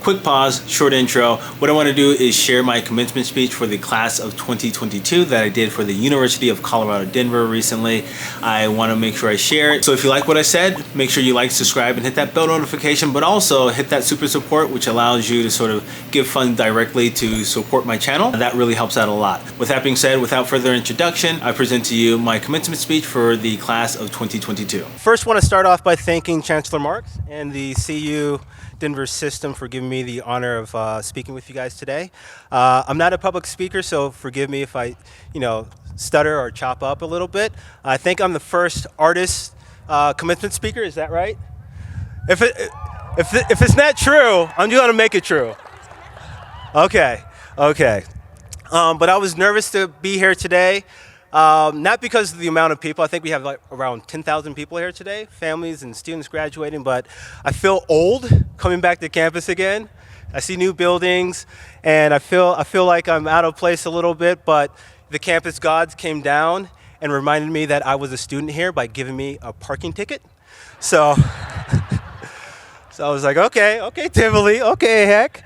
Quick pause, short intro. What I want to do is share my commencement speech for the class of 2022 that I did for the University of Colorado, Denver recently. I want to make sure I share it. So if you like what I said, make sure you like, subscribe, and hit that bell notification, but also hit that super support, which allows you to sort of give funds directly to support my channel. That really helps out a lot. With that being said, without further introduction, I present to you my commencement speech for the class of 2022. First, want to start off by thanking Chancellor Marks and the CU Denver system for giving me the honor of speaking with you guys today. I'm not a public speaker, so forgive me if I, stutter or chop up a little bit. I think I'm the first artist commencement speaker. Is that right? If it's not true, I'm just gonna make it true. Okay. But I was nervous to be here today. Not because of the amount of people. I think we have like around 10,000 people here today, families and students graduating, but I feel old coming back to campus again. I see new buildings and I feel like I'm out of place a little bit, but the campus gods came down and reminded me that I was a student here by giving me a parking ticket. So, so I was like, okay, Tivoli, okay, heck.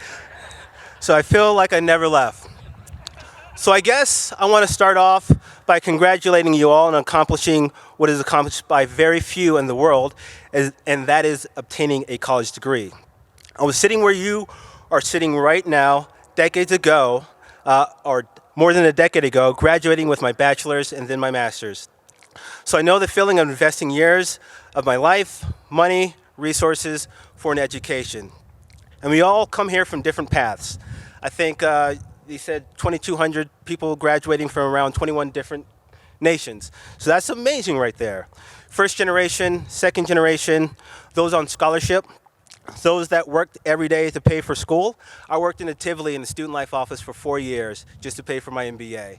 So I feel like I never left. So I guess I want to start off by congratulating you all on accomplishing what is accomplished by very few in the world, and that is obtaining a college degree. I was sitting where you are sitting right now, decades ago, or more than a decade ago, graduating with my bachelor's and then my master's. So I know the feeling of investing years of my life, money, resources for an education. And we all come here from different paths. I think he said 2,200 people graduating from around 21 different nations. So that's amazing right there. First generation, second generation, those on scholarship, those that worked every day to pay for school. I worked in the Tivoli in the student life office for 4 years just to pay for my MBA.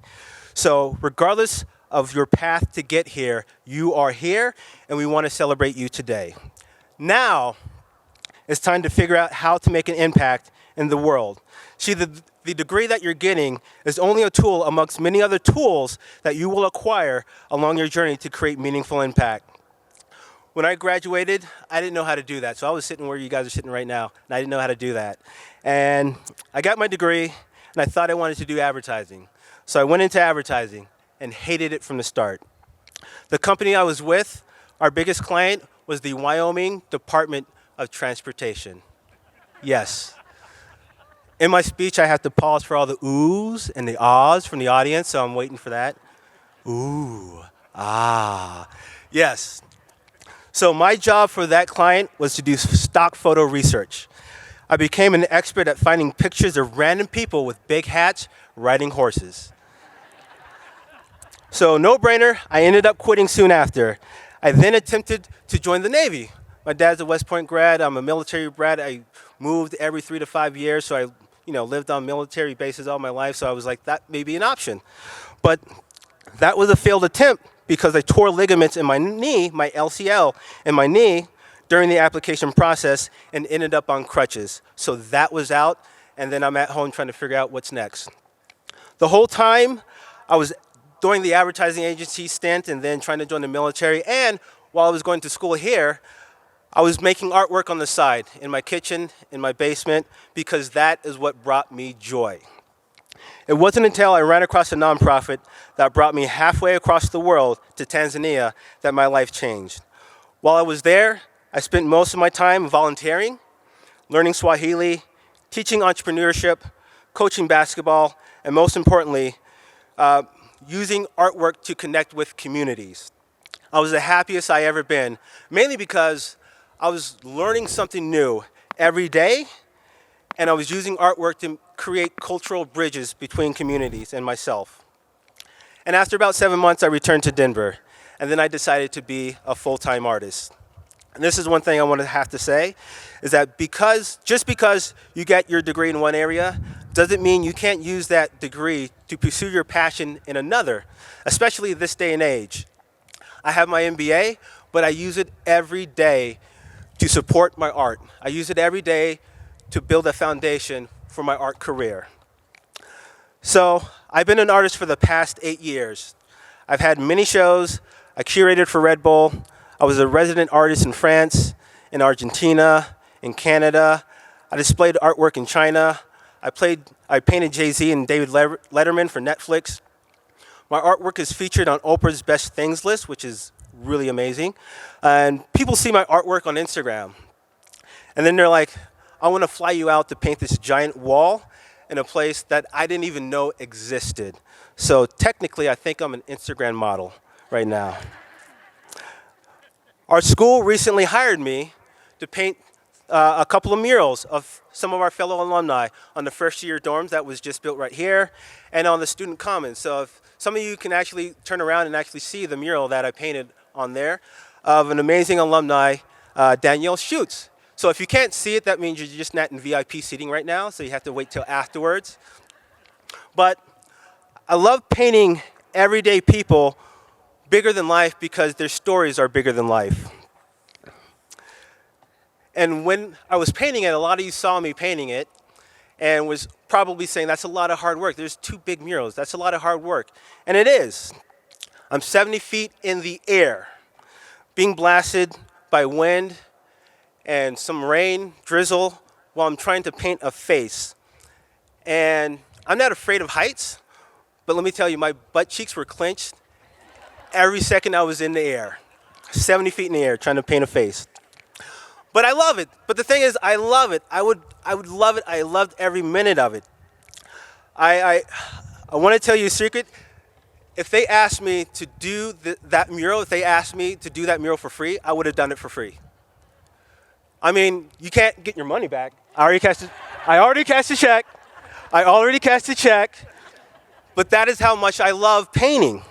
So regardless of your path to get here, you are here and we want to celebrate you today. Now, it's time to figure out how to make an impact in the world. See, the degree that you're getting is only a tool amongst many other tools that you will acquire along your journey to create meaningful impact. When I graduated, I didn't know how to do that. So I was sitting where you guys are sitting right now, and I didn't know how to do that. And I got my degree, and I thought I wanted to do advertising. So I went into advertising and hated it from the start. The company I was with, our biggest client, was the Wyoming Department of Transportation. Yes. In my speech, I have to pause for all the oohs and the ahs from the audience, so I'm waiting for that. Ooh, ah, yes. So my job for that client was to do stock photo research. I became an expert at finding pictures of random people with big hats riding horses. So no brainer, I ended up quitting soon after. I then attempted to join the Navy. My dad's a West Point grad, I'm a military brat. I moved every 3 to 5 years, so I lived on military bases all my life, so I was like, that may be an option. But that was a failed attempt because I tore ligaments in my knee, my LCL, in my knee during the application process and ended up on crutches. So that was out, and then I'm at home trying to figure out what's next. The whole time, I was doing the advertising agency stint and then trying to join the military, and while I was going to school here, I was making artwork on the side, in my kitchen, in my basement, because that is what brought me joy. It wasn't until I ran across a nonprofit that brought me halfway across the world to Tanzania that my life changed. While I was there, I spent most of my time volunteering, learning Swahili, teaching entrepreneurship, coaching basketball, and most importantly, using artwork to connect with communities. I was the happiest I ever been, mainly because I was learning something new every day, and I was using artwork to create cultural bridges between communities and myself. And after about 7 months, I returned to Denver, and then I decided to be a full-time artist. And this is one thing I want to have to say, is that just because you get your degree in one area, doesn't mean you can't use that degree to pursue your passion in another, especially this day and age. I have my MBA, but I use it every day to support my art. I use it every day to build a foundation for my art career. So I've been an artist for the past 8 years. I've had many shows. I curated for Red Bull. I was a resident artist in France, in Argentina, in Canada. I displayed artwork in China. I painted Jay-Z and David Letterman for Netflix. My artwork is featured on Oprah's Best Things list, which is really amazing. And people see my artwork on Instagram. And then they're like, I want to fly you out to paint this giant wall in a place that I didn't even know existed. So technically, I think I'm an Instagram model right now. Our school recently hired me to paint a couple of murals of some of our fellow alumni on the first year dorms that was just built right here and on the student commons. So if some of you can actually turn around and actually see the mural that I painted on there of an amazing alumni, Danielle Schutz. So if you can't see it, that means you're just not in VIP seating right now, so you have to wait till afterwards. But I love painting everyday people bigger than life because their stories are bigger than life. And when I was painting it, a lot of you saw me painting it and was probably saying, that's a lot of hard work. There's 2 big murals. That's a lot of hard work. And it is. I'm 70 feet in the air, being blasted by wind and some rain, drizzle, while I'm trying to paint a face. And I'm not afraid of heights, but let me tell you, my butt cheeks were clenched every second I was in the air, 70 feet in the air, trying to paint a face. But I love it. But the thing is, I love it. I would love it. I loved every minute of it. I want to tell you a secret. If they asked me to do that mural, if they asked me to do that mural for free, I would have done it for free. I mean, you can't get your money back. I already cashed a check. But that is how much I love painting.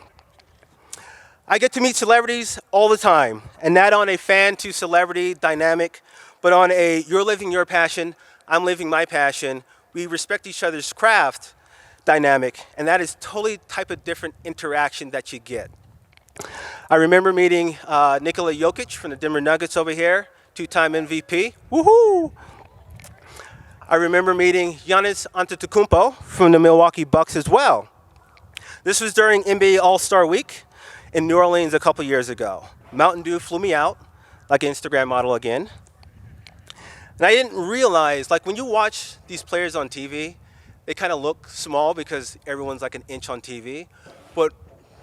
I get to meet celebrities all the time, and not on a fan to celebrity dynamic, but on a you're living your passion, I'm living my passion. We respect each other's craft dynamic, and that is totally type of different interaction that you get. I remember meeting Nikola Jokic from the Denver Nuggets over here, 2-time MVP. Woohoo! I remember meeting Giannis Antetokounmpo from the Milwaukee Bucks as well. This was during NBA All-Star Week in New Orleans a couple years ago. Mountain Dew flew me out, like an Instagram model again. And I didn't realize, like when you watch these players on TV, they kind of look small because everyone's like an inch on TV. But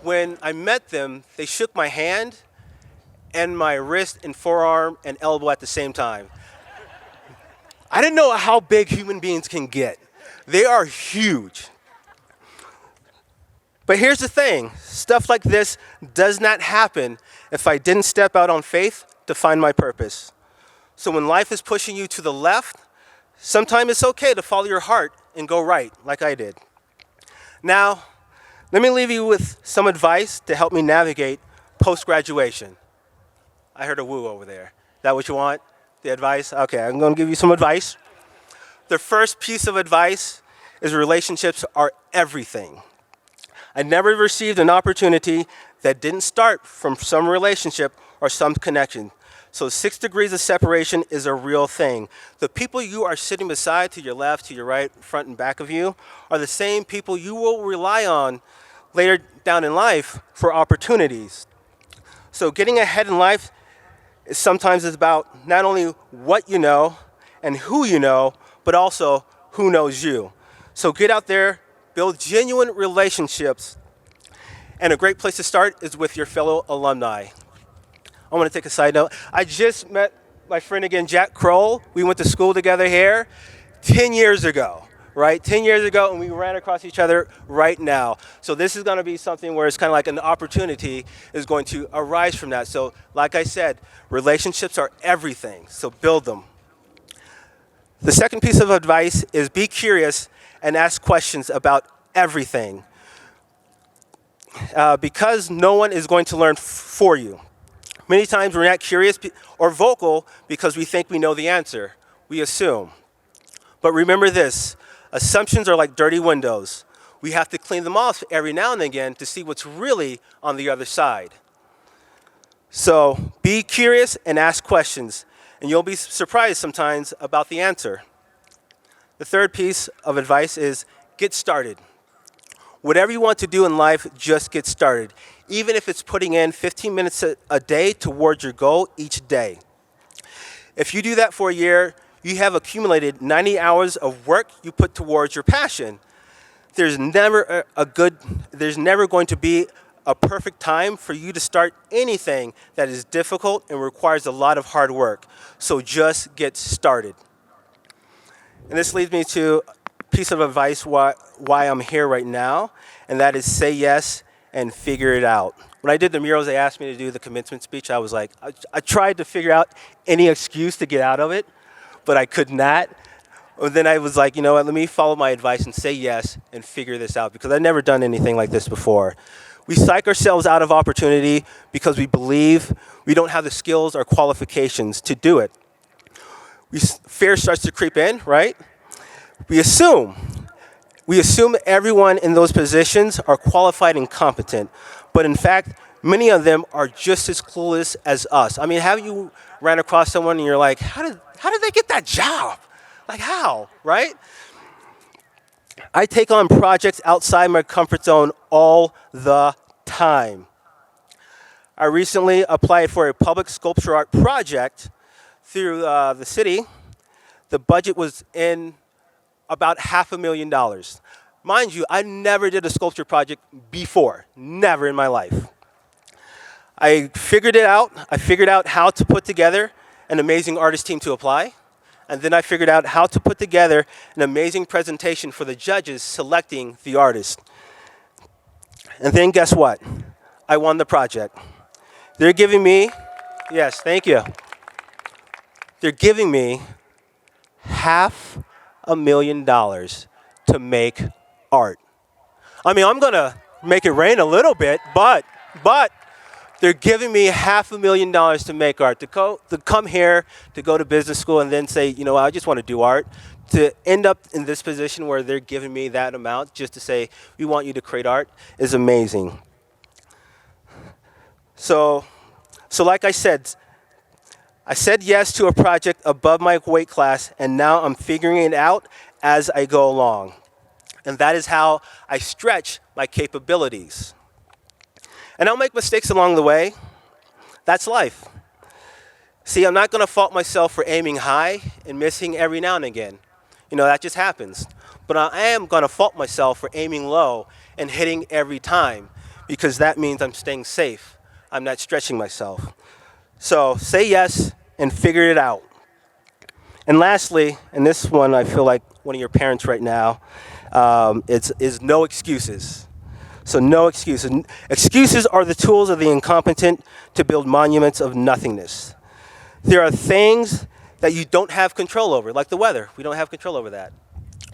when I met them, they shook my hand and my wrist and forearm and elbow at the same time. I didn't know how big human beings can get. They are huge. But here's the thing, stuff like this does not happen if I didn't step out on faith to find my purpose. So when life is pushing you to the left, sometimes it's okay to follow your heart and go right, like I did. Now, let me leave you with some advice to help me navigate post-graduation. I heard a woo over there. Is that what you want? The advice? Okay, I'm going to give you some advice. The first piece of advice is relationships are everything. I never received an opportunity that didn't start from some relationship or some connection. So 6 degrees of separation is a real thing. The people you are sitting beside, to your left, to your right, front and back of you, are the same people you will rely on later down in life for opportunities. So getting ahead in life is sometimes about not only what you know and who you know, but also who knows you. So get out there, build genuine relationships, and a great place to start is with your fellow alumni. I want to take a side note. I just met my friend again, Jack Kroll. We went to school together here 10 years ago, right? 10 years ago, and we ran across each other right now. So this is going to be something where it's kind of like an opportunity is going to arise from that. So like I said, relationships are everything, so build them. The second piece of advice is be curious and ask questions about everything. Because no one is going to learn for you. Many times we're not curious or vocal because we think we know the answer. We assume. But remember this, assumptions are like dirty windows. We have to clean them off every now and again to see what's really on the other side. So be curious and ask questions, and you'll be surprised sometimes about the answer. The third piece of advice is get started. Whatever you want to do in life, just get started. Even if it's putting in 15 minutes a day towards your goal each day. If you do that for a year, you have accumulated 90 hours of work you put towards your passion. There's never there's never going to be a perfect time for you to start anything that is difficult and requires a lot of hard work. So just get started. And this leads me to a piece of advice why I'm here right now, and that is say yes and figure it out. When I did the murals, they asked me to do the commencement speech. I was like, I tried to figure out any excuse to get out of it, but I could not. And then I was like, you know what, let me follow my advice and say yes and figure this out, because I've never done anything like this before. We psych ourselves out of opportunity because we believe we don't have the skills or qualifications to do it. Fear starts to creep in, right? We assume everyone in those positions are qualified and competent, but in fact, many of them are just as clueless as us. I mean, have you ran across someone and you're like, how did they get that job? Like how, right? I take on projects outside my comfort zone all the time. I recently applied for a public sculpture art project through the city. The budget was in about $500,000. Mind you, I never did a sculpture project before, never in my life. I figured it out. I figured out how to put together an amazing artist team to apply. And then I figured out how to put together an amazing presentation for the judges selecting the artist. And then guess what? I won the project. They're giving me, yes, thank you. They're giving me $500,000 to make art. I mean, I'm gonna make it rain a little bit, but they're giving me $500,000 to make art, to come here, to go to business school and then say, you know, I just want to do art. To end up in this position where they're giving me that amount just to say, we want you to create art, is amazing. So like I said yes to a project above my weight class, and now I'm figuring it out as I go along. And that is how I stretch my capabilities. And I'll make mistakes along the way. That's life. See, I'm not going to fault myself for aiming high and missing every now and again. You know, that just happens. But I am going to fault myself for aiming low and hitting every time, because that means I'm staying safe. I'm not stretching myself. So say yes and figure it out. And lastly, and this one I feel like one of your parents right now, is no excuses. So no excuses. Excuses are the tools of the incompetent to build monuments of nothingness. There are things that you don't have control over, like the weather. We don't have control over that.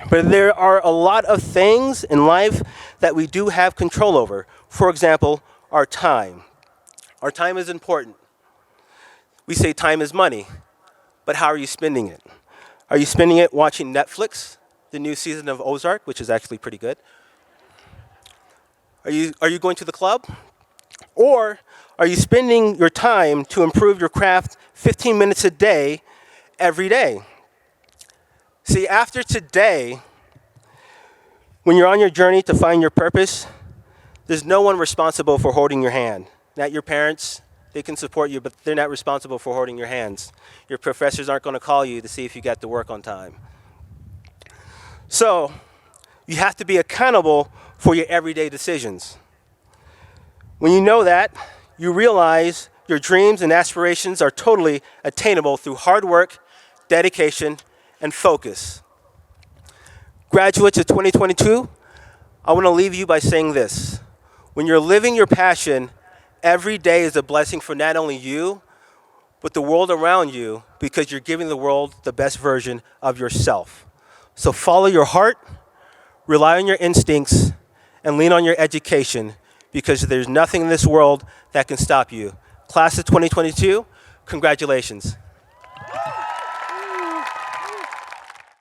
But there are a lot of things in life that we do have control over. For example, our time. Our time is important. We say time is money, but how are you spending it? Are you spending it watching Netflix, the new season of Ozark, which is actually pretty good? Are you going to the club? Or are you spending your time to improve your craft 15 minutes a day, every day? See, after today, when you're on your journey to find your purpose, there's no one responsible for holding your hand. Not your parents. They can support you, but they're not responsible for holding your hands. Your professors aren't going to call you to see if you got to work on time. So you have to be accountable for your everyday decisions. When you know that, you realize your dreams and aspirations are totally attainable through hard work, dedication, and focus. Graduates of 2022, I want to leave you by saying this. When you're living your passion, every day is a blessing for not only you, but the world around you, because you're giving the world the best version of yourself. So follow your heart, rely on your instincts, and lean on your education, because there's nothing in this world that can stop you. Class of 2022, congratulations.